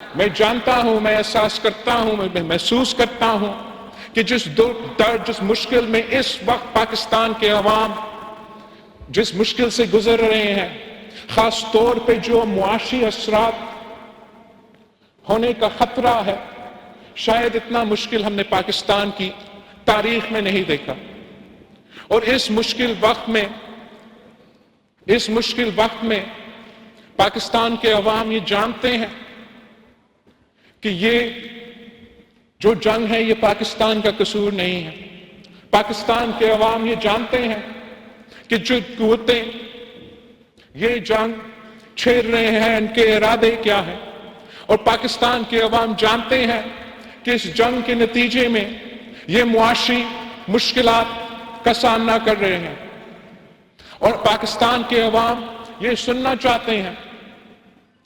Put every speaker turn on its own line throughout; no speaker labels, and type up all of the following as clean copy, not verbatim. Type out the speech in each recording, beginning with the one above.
میں جانتا ہوں، میں احساس کرتا ہوں، میں محسوس کرتا ہوں کہ جس درد، جس مشکل میں اس وقت پاکستان کے عوام جس مشکل سے گزر رہے ہیں، خاص طور پہ جو معاشی اثرات ہونے کا خطرہ ہے، شاید اتنا مشکل ہم نے پاکستان کی تاریخ میں نہیں دیکھا۔ اور اس مشکل وقت میں پاکستان کے عوام یہ جانتے ہیں کہ یہ جو جنگ ہے یہ پاکستان کا قصور نہیں ہے۔ پاکستان کے عوام یہ جانتے ہیں کہ جو قوتیں یہ جنگ چھیڑ رہے ہیں ان کے ارادے کیا ہیں، اور پاکستان کے عوام جانتے ہیں کہ اس جنگ کے نتیجے میں یہ معاشی مشکلات کا سامنا کر رہے ہیں، اور پاکستان کے عوام یہ سننا چاہتے ہیں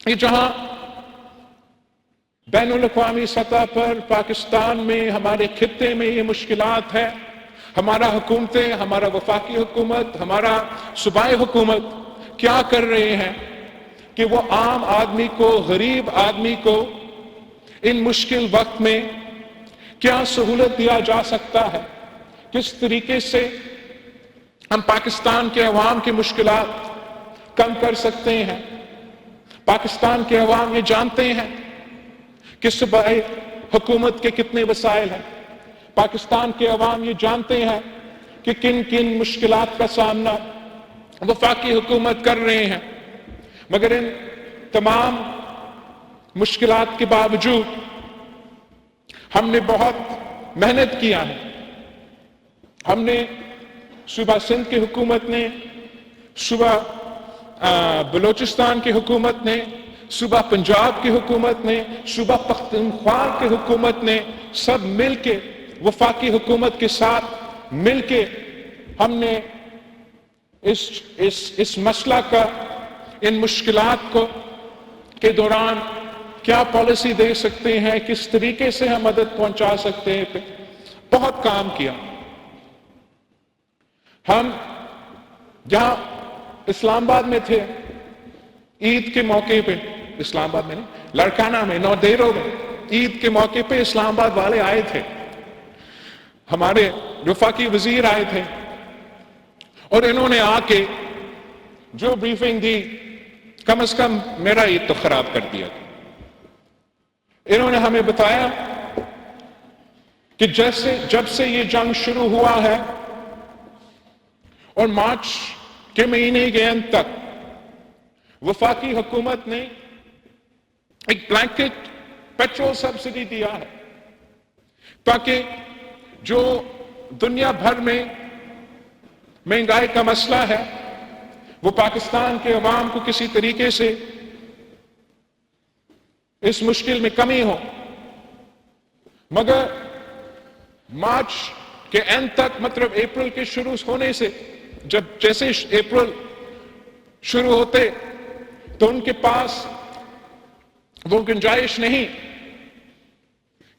کہ جہاں بین الاقوامی سطح پر پاکستان میں، ہمارے خطے میں یہ مشکلات ہے، ہمارا حکومتیں، ہمارا وفاقی حکومت، ہمارا صوبائی حکومت کیا کر رہے ہیں کہ وہ عام آدمی کو، غریب آدمی کو ان مشکل وقت میں کیا سہولت دیا جا سکتا ہے، کس طریقے سے ہم پاکستان کے عوام کی مشکلات کم کر سکتے ہیں۔ پاکستان کے عوام یہ جانتے ہیں کہ صوبائی حکومت کے کتنے وسائل ہیں، پاکستان کے عوام یہ جانتے ہیں کہ کن کن مشکلات کا سامنا وفاقی حکومت کر رہے ہیں، مگر ان تمام مشکلات کے باوجود ہم نے بہت محنت کیا ہے۔ ہم نے صوبہ سندھ کی حکومت نے، صوبہ بلوچستان کی حکومت نے، صوبہ پنجاب کی حکومت نے، صوبہ پختونخوا کی حکومت نے سب مل کے وفاقی حکومت کے ساتھ مل کے ہم نے اس مسئلہ کا، ان مشکلات کو کے دوران کیا پالیسی دے سکتے ہیں، کس طریقے سے ہم مدد پہنچا سکتے ہیں، بہت کام کیا۔ ہم جہاں اسلام آباد میں تھے، عید کے موقع پہ، اسلام آباد میں نہیں، لڑکانہ میں، نودیرو میں عید کے موقع پہ اسلام آباد والے آئے تھے، ہمارے وفاقی وزیر آئے تھے، اور انہوں نے آ کے جو بریفنگ دی، کم از کم میرا عید تو خراب کر دیا تھا۔ انہوں نے ہمیں بتایا کہ جب سے یہ جنگ شروع ہوا ہے اور مارچ کے مہینے کے اند تک وفاقی حکومت نے ایک بلینکٹ پیٹرول سبسڈی دیا ہے، تاکہ جو دنیا بھر میں مہنگائی کا مسئلہ ہے وہ پاکستان کے عوام کو کسی طریقے سے اس مشکل میں کمی ہو۔ مگر مارچ کے اینڈ تک، مطلب اپریل کے شروع ہونے سے، جیسے اپریل شروع ہوتے تو ان کے پاس وہ گنجائش نہیں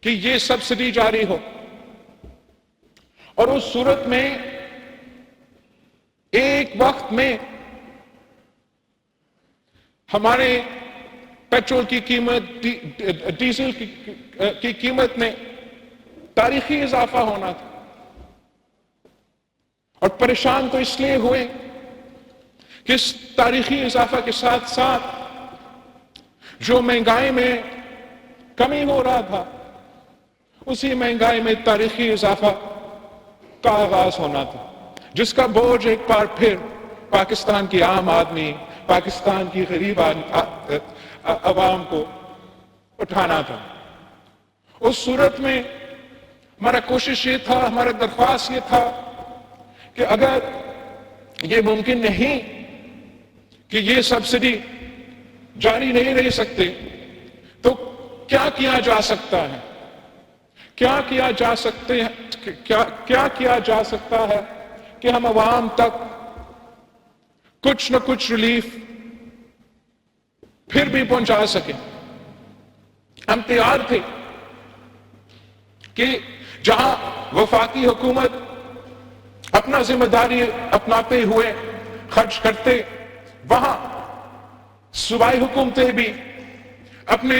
کہ یہ سبسڈی جاری ہو، اور اس صورت میں ایک وقت میں ہمارے پیٹرول کی قیمت، ڈیزل کی قیمت میں تاریخی اضافہ ہونا تھا، اور پریشان تو اس لیے ہوئے کہ اس تاریخی اضافہ کے ساتھ ساتھ جو مہنگائی میں کمی ہو رہا تھا، اسی مہنگائی میں تاریخی اضافہ کا آغاز ہونا تھا، جس کا بوجھ ایک بار پھر پاکستان کی عام آدمی، پاکستان کی غریب عوام کو اٹھانا تھا۔ اس صورت میں ہمارا کوشش یہ تھا، ہمارا درخواست یہ تھا کہ اگر یہ ممکن نہیں کہ یہ سبسڈی جاری نہیں رہ سکتے تو کیا کیا جا سکتا ہے، کیا کیا جا سکتا ہے کہ ہم عوام تک کچھ نہ کچھ ریلیف پھر بھی پہنچا سکیں۔ ہم تیار تھے کہ جہاں وفاقی حکومت اپنا ذمہ داری اپناتے ہوئے خرچ کرتے، وہاں صوبائی حکومتیں بھی اپنے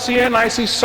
CNIC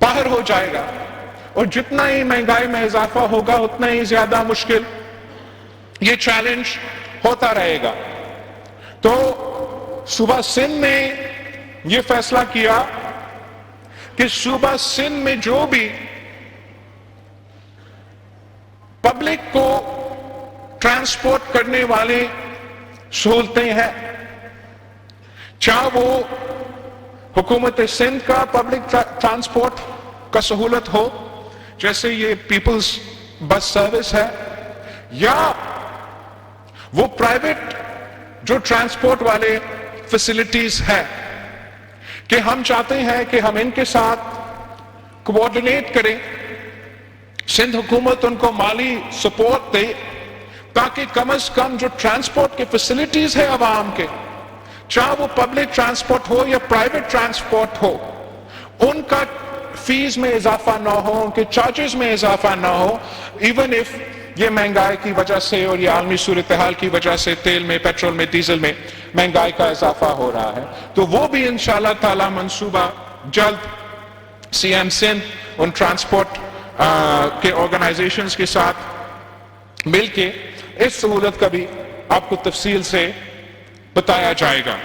باہر ہو جائے گا، اور جتنا ہی مہنگائی میں اضافہ ہوگا اتنا ہی زیادہ مشکل یہ چیلنج ہوتا رہے گا۔ تو صوبہ سندھ نے یہ فیصلہ کیا کہ صوبہ سندھ میں جو بھی پبلک کو ٹرانسپورٹ کرنے والے سہولتیں ہیں، چاہے وہ حکومت سندھ کا پبلک ٹرانسپورٹ کا سہولت ہو جیسے یہ پیپلز بس سروس ہے، یا وہ پرائیویٹ جو ٹرانسپورٹ والے فیسلٹیز ہیں، کہ ہم چاہتے ہیں کہ ہم ان کے ساتھ کوآرڈینیٹ کریں، سندھ حکومت ان کو مالی سپورٹ دے تاکہ کم از کم جو ٹرانسپورٹ کے فیسلٹیز ہے عوام کے، چاہے وہ پبلک ٹرانسپورٹ ہو یا پرائیویٹ ٹرانسپورٹ ہو، ان کا فیس میں اضافہ نہ ہو، ان کے چارجز میں اضافہ نہ ہو، ایون اف یہ مہنگائی کی وجہ سے اور یہ عالمی صورتحال کی وجہ سے تیل میں، پیٹرول میں، ڈیزل میں مہنگائی کا اضافہ ہو رہا ہے، تو وہ بھی انشاءاللہ تعالی منصوبہ جلد سی ایم سندھ ان ٹرانسپورٹ کے آرگنائزیشنز کے ساتھ مل کے اس سہولت کا بھی آپ کو تفصیل سے بتایا جائے گا۔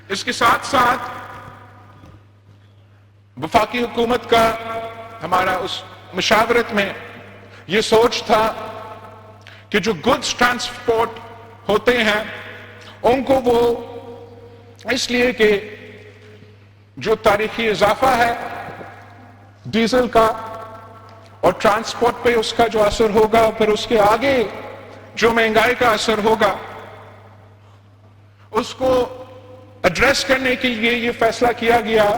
اس کے ساتھ ساتھ وفاقی حکومت کا ہمارا اس مشاورت میں یہ سوچ تھا کہ جو گڈز ٹرانسپورٹ ہوتے ہیں ان کو وہ اس لیے کہ جو تاریخی اضافہ ہے ڈیزل کا اور ٹرانسپورٹ پہ اس کا جو اثر ہوگا، پھر اس کے آگے جو مہنگائی کا اثر ہوگا، اس کو ایڈریس کرنے کے لیے یہ فیصلہ کیا گیا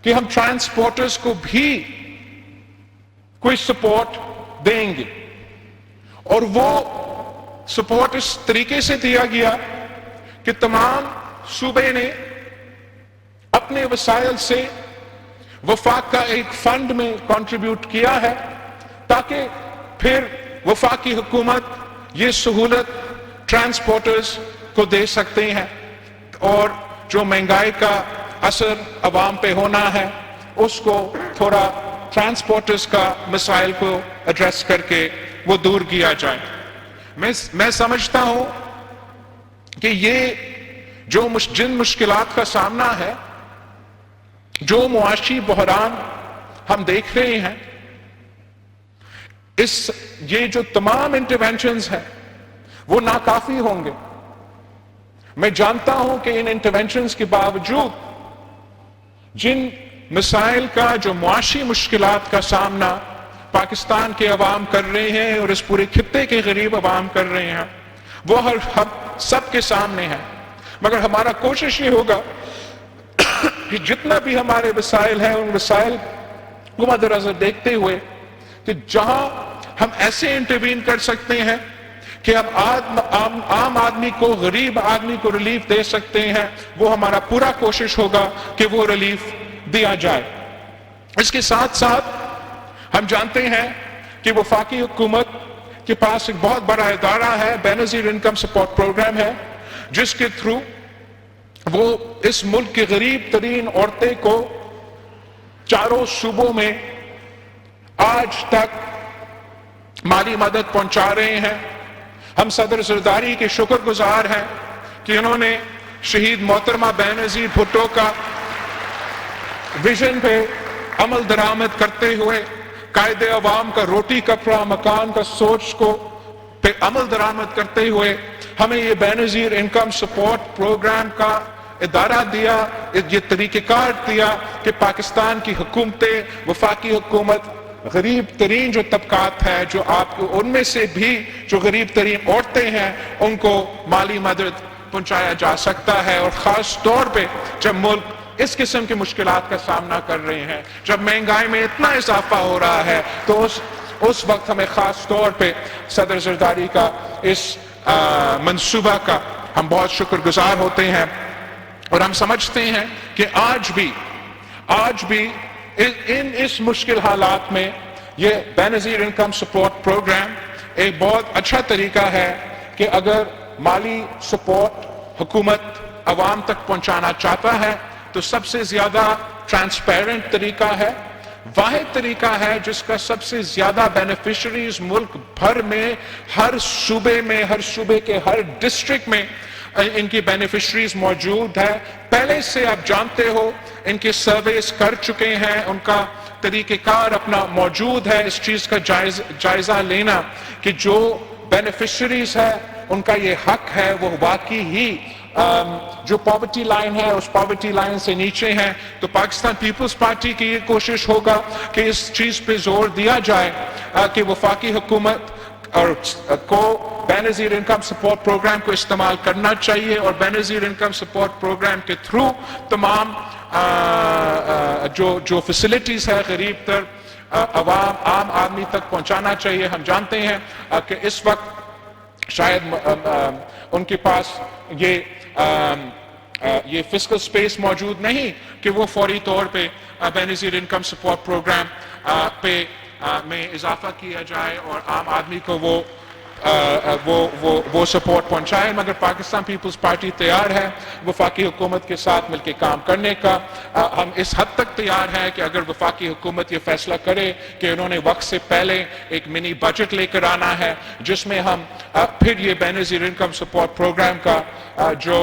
کہ ہم ٹرانسپورٹرز کو بھی کوئی سپورٹ دیں گے، اور وہ سپورٹ اس طریقے سے دیا گیا کہ تمام صوبے نے اپنے وسائل سے وفاق کا ایک فنڈ میں کنٹریبیوٹ کیا ہے تاکہ پھر وفاقی حکومت یہ سہولت ٹرانسپورٹرز کو دے سکتے ہیں، اور جو مہنگائی کا اثر عوام پہ ہونا ہے اس کو تھوڑا ٹرانسپورٹرز کا مسائل کو ایڈریس کر کے وہ دور کیا جائے۔ میں سمجھتا ہوں کہ یہ جو جن مشکلات کا سامنا ہے، جو معاشی بحران ہم دیکھ رہے ہیں، یہ جو تمام انٹرونشنز ہیں وہ ناکافی ہوں گے۔ میں جانتا ہوں کہ ان انٹرونشنز کے باوجود جن مسائل کا، جو معاشی مشکلات کا سامنا پاکستان کے عوام کر رہے ہیں اور اس پورے خطے کے غریب عوام کر رہے ہیں، وہ ہم سب کے سامنے ہیں، مگر ہمارا کوشش یہ ہوگا کہ جتنا بھی ہمارے وسائل ہیں ان وسائل کو مد نظر دیکھتے ہوئے کہ جہاں ہم ایسے انٹروین کر سکتے ہیں کہ ہم عام آدمی کو، غریب آدمی کو ریلیف دے سکتے ہیں، وہ ہمارا پورا کوشش ہوگا کہ وہ ریلیف دیا جائے۔ اس کے ساتھ ساتھ ہم جانتے ہیں کہ وفاقی حکومت کے پاس ایک بہت بڑا ادارہ ہے، بے نظیر انکم سپورٹ پروگرام ہے، جس کے تھرو وہ اس ملک کی غریب ترین عورتیں کو چاروں صوبوں میں آج تک مالی مدد پہنچا رہے ہیں۔ ہم صدر زرداری کے شکر گزار ہیں کہ انہوں نے شہید محترمہ بے نظیر بھٹو کا ویژن پہ عمل درآمد کرتے ہوئے، قائد عوام کا روٹی کپڑا مکان کا سوچ کو پہ عمل درآمد کرتے ہوئے ہمیں یہ بے نظیر انکم سپورٹ پروگرام کا ادارہ دیا، یہ طریقہ کار دیا کہ پاکستان کی حکومتیں، وفاقی حکومت غریب ترین جو طبقات ہیں، جو آپ کو ان میں سے بھی جو غریب ترین عورتیں ہیں، ان کو مالی مدد پہنچایا جا سکتا ہے، اور خاص طور پہ جب ملک اس قسم کی مشکلات کا سامنا کر رہے ہیں، جب مہنگائی میں اتنا اضافہ ہو رہا ہے، تو اس وقت ہمیں خاص طور پہ صدر زرداری کا اس منصوبہ کا ہم بہت شکر گزار ہوتے ہیں، اور ہم سمجھتے ہیں کہ آج بھی اس مشکل حالات میں یہ بے نظیر انکم سپورٹ پروگرام ایک بہت اچھا طریقہ ہے کہ اگر مالی سپورٹ حکومت عوام تک پہنچانا چاہتا ہے تو سب سے زیادہ ٹرانسپیرنٹ طریقہ ہے، واحد طریقہ ہے جس کا سب سے زیادہ بینیفیشریز ملک بھر میں، ہر صوبے میں، ہر صوبے کے ہر ڈسٹرکٹ میں ان کی بینیفیشریز موجود ہے۔ پہلے سے آپ جانتے ہو ان کے سرویز کر چکے ہیں، ان کا طریقہ کار اپنا موجود ہے۔ اس چیز کا جائزہ لینا کہ جو بینیفیشریز ہے ان کا یہ حق ہے، وہ واقعی ہی جو پاورٹی لائن ہے اس پاورٹی لائن سے نیچے ہیں، تو پاکستان پیپلز پارٹی کی یہ کوشش ہوگا کہ اس چیز پہ زور دیا جائے کہ وفاقی حکومت اور کو بے نظیر انکم سپورٹ پروگرام کو استعمال کرنا چاہیے، اور بے نظیر انکم سپورٹ پروگرام کے تھرو تمام جو فیسلٹیز ہے غریب تر عام آدمی تک پہنچانا چاہیے۔ ہم جانتے ہیں کہ اس وقت شاید ان کے پاس یہ فسکل سپیس موجود نہیں کہ وہ فوری طور پہ بے نظیر انکم سپورٹ پروگرام پہ میں اضافہ کیا جائے اور عام آدمی کو وہ سپورٹ پہنچائے، مگر پاکستان پیپلز پارٹی تیار ہے وفاقی حکومت کے ساتھ مل کے کام کرنے کا۔ ہم اس حد تک تیار ہیں کہ اگر وفاقی حکومت یہ فیصلہ کرے کہ انہوں نے وقت سے پہلے ایک منی بجٹ لے کر آنا ہے جس میں ہم پھر یہ بے نظیر انکم سپورٹ پروگرام کا جو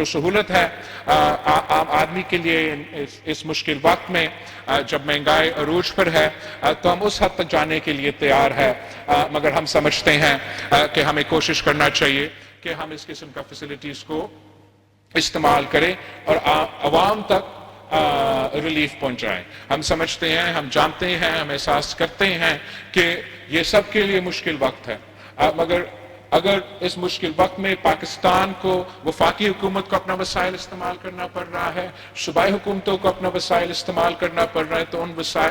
سہولت ہے عام آدمی کے لیے اس مشکل وقت میں جب مہنگائی عروج پر ہے، تو ہم اس حد تک جانے کے لیے تیار ہے، مگر ہم سمجھتے ہیں کہ ہمیں کوشش کرنا چاہیے کہ ہم اس قسم کا فیسلٹیز کو استعمال کریں اور عوام تک ریلیف پہنچائیں۔ ہم سمجھتے ہیں، ہم جانتے ہیں، ہم احساس کرتے ہیں کہ یہ سب کے لیے مشکل وقت ہے، مگر اگر اس مشکل وقت میں پاکستان کو وفاقی حکومت کو اپنا وسائل استعمال کرنا پڑ رہا ہے، صوبائی حکومتوں کو اپنا وسائل استعمال کرنا پڑ رہا ہے، تو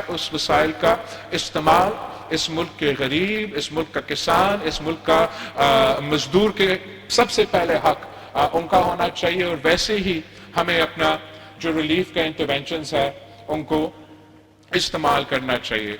اس وسائل کا استعمال اس ملک کے غریب، اس ملک کا کسان، اس ملک کا مزدور کے سب سے پہلے حق ان کا ہونا چاہیے، اور ویسے ہی ہمیں اپنا جو ریلیف کا انٹرونشنز ہے ان کو استعمال کرنا چاہیے۔